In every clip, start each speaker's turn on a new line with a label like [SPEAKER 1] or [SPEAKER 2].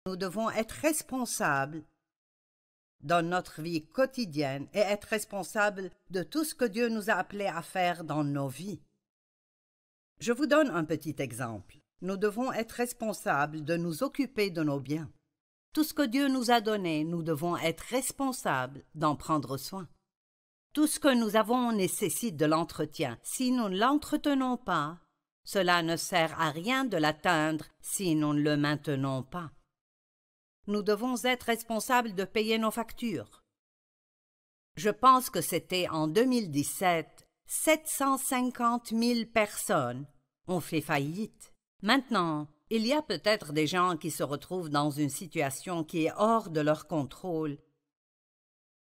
[SPEAKER 1] Nous devons être responsables dans notre vie quotidienne et être responsables de tout ce que Dieu nous a appelés à faire dans nos vies. Je vous donne un petit exemple. Nous devons être responsables de nous occuper de nos biens. Tout ce que Dieu nous a donné, nous devons être responsables d'en prendre soin. Tout ce que nous avons nécessite de l'entretien. Si nous ne l'entretenons pas, cela ne sert à rien de l'atteindre si nous ne le maintenons pas. Nous devons être responsables de payer nos factures. Je pense que c'était en 2017, 750 000 personnes ont fait faillite. Maintenant, il y a peut-être des gens qui se retrouvent dans une situation qui est hors de leur contrôle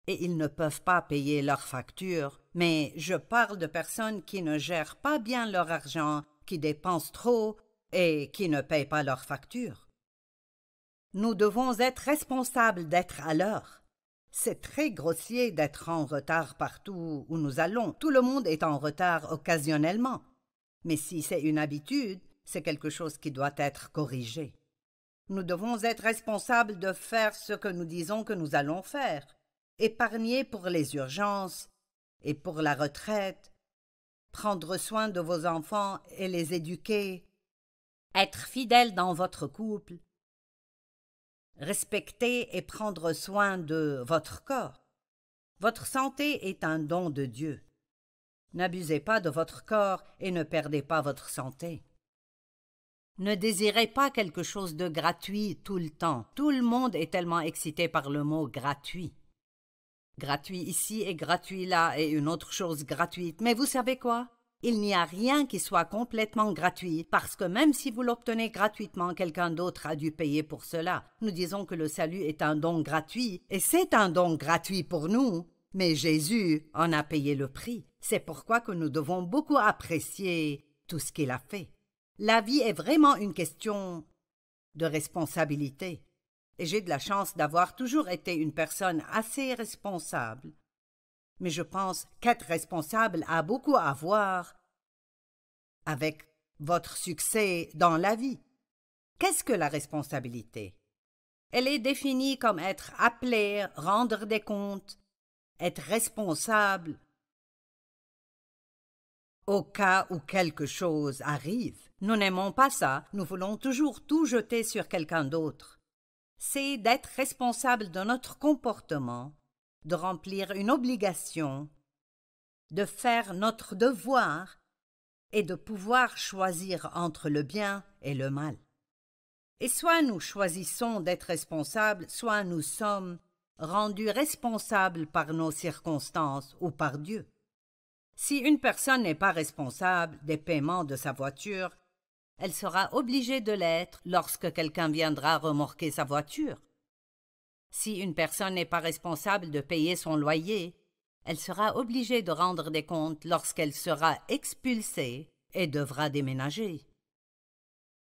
[SPEAKER 1] et ils ne peuvent pas payer leurs factures, mais je parle de personnes qui ne gèrent pas bien leur argent, qui dépensent trop et qui ne payent pas leurs factures. Nous devons être responsables d'être à l'heure. C'est très grossier d'être en retard partout où nous allons. Tout le monde est en retard occasionnellement. Mais si c'est une habitude, c'est quelque chose qui doit être corrigé. Nous devons être responsables de faire ce que nous disons que nous allons faire. Épargner pour les urgences et pour la retraite, prendre soin de vos enfants et les éduquer, être fidèle dans votre couple, respecter et prendre soin de votre corps. Votre santé est un don de Dieu. N'abusez pas de votre corps et ne perdez pas votre santé. Ne désirez pas quelque chose de gratuit tout le temps. Tout le monde est tellement excité par le mot « gratuit ». Gratuit ici et gratuit là et une autre chose gratuite. Mais vous savez quoi? Il n'y a rien qui soit complètement gratuit parce que même si vous l'obtenez gratuitement, quelqu'un d'autre a dû payer pour cela. Nous disons que le salut est un don gratuit et c'est un don gratuit pour nous. Mais Jésus en a payé le prix. C'est pourquoi que nous devons beaucoup apprécier tout ce qu'il a fait. La vie est vraiment une question de responsabilité. Et j'ai de la chance d'avoir toujours été une personne assez responsable. Mais je pense qu'être responsable a beaucoup à voir avec votre succès dans la vie. Qu'est-ce que la responsabilité? Elle est définie comme être appelé, rendre des comptes, être responsable au cas où quelque chose arrive. Nous n'aimons pas ça, nous voulons toujours tout jeter sur quelqu'un d'autre. C'est d'être responsable de notre comportement, de remplir une obligation, de faire notre devoir et de pouvoir choisir entre le bien et le mal. Et soit nous choisissons d'être responsables, soit nous sommes rendus responsables par nos circonstances ou par Dieu. Si une personne n'est pas responsable des paiements de sa voiture, elle sera obligée de l'être lorsque quelqu'un viendra remorquer sa voiture. Si une personne n'est pas responsable de payer son loyer, elle sera obligée de rendre des comptes lorsqu'elle sera expulsée et devra déménager.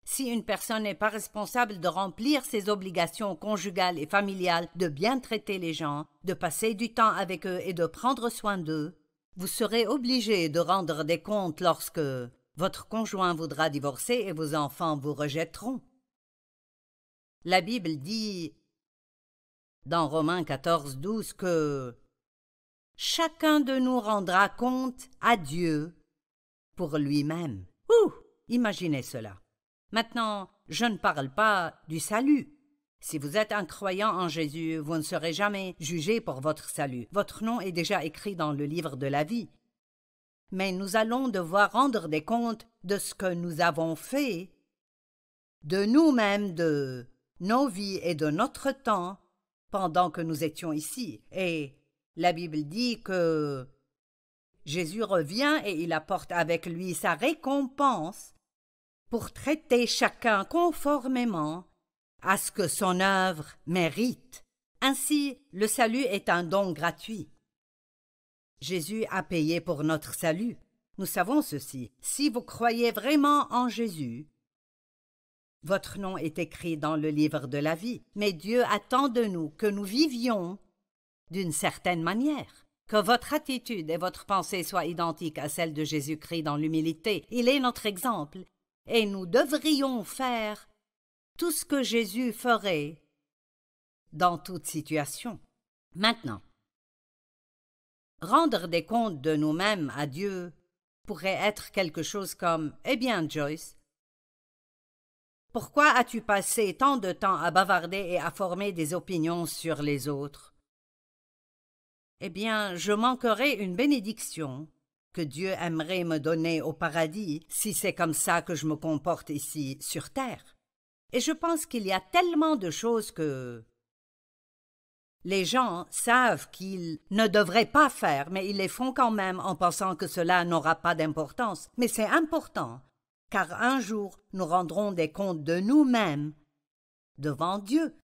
[SPEAKER 1] Si une personne n'est pas responsable de remplir ses obligations conjugales et familiales, de bien traiter les gens, de passer du temps avec eux et de prendre soin d'eux, vous serez obligé de rendre des comptes lorsque votre conjoint voudra divorcer et vos enfants vous rejetteront. La Bible dit dans Romains 14, 12 que chacun de nous rendra compte à Dieu pour lui-même. Imaginez cela. Maintenant, je ne parle pas du salut. Si vous êtes un croyant en Jésus, vous ne serez jamais jugé pour votre salut. Votre nom est déjà écrit dans le livre de la vie. Mais nous allons devoir rendre des comptes de ce que nous avons fait, de nous-mêmes, de nos vies et de notre temps pendant que nous étions ici. Et la Bible dit que Jésus revient et il apporte avec lui sa récompense pour traiter chacun conformément à ce que son œuvre mérite. Ainsi, le salut est un don gratuit. Jésus a payé pour notre salut. Nous savons ceci. Si vous croyez vraiment en Jésus, votre nom est écrit dans le livre de la vie. Mais Dieu attend de nous que nous vivions d'une certaine manière, que votre attitude et votre pensée soient identiques à celles de Jésus-Christ dans l'humilité. Il est notre exemple, et nous devrions faire tout ce que Jésus ferait dans toute situation. Maintenant, rendre des comptes de nous-mêmes à Dieu pourrait être quelque chose comme « Eh bien, Joyce, pourquoi as-tu passé tant de temps à bavarder et à former des opinions sur les autres? Eh bien, je manquerai une bénédiction que Dieu aimerait me donner au paradis si c'est comme ça que je me comporte ici sur terre. Et je pense qu'il y a tellement de choses que les gens savent qu'ils ne devraient pas faire, mais ils les font quand même en pensant que cela n'aura pas d'importance. Mais c'est important, car un jour nous rendrons des comptes de nous-mêmes devant Dieu.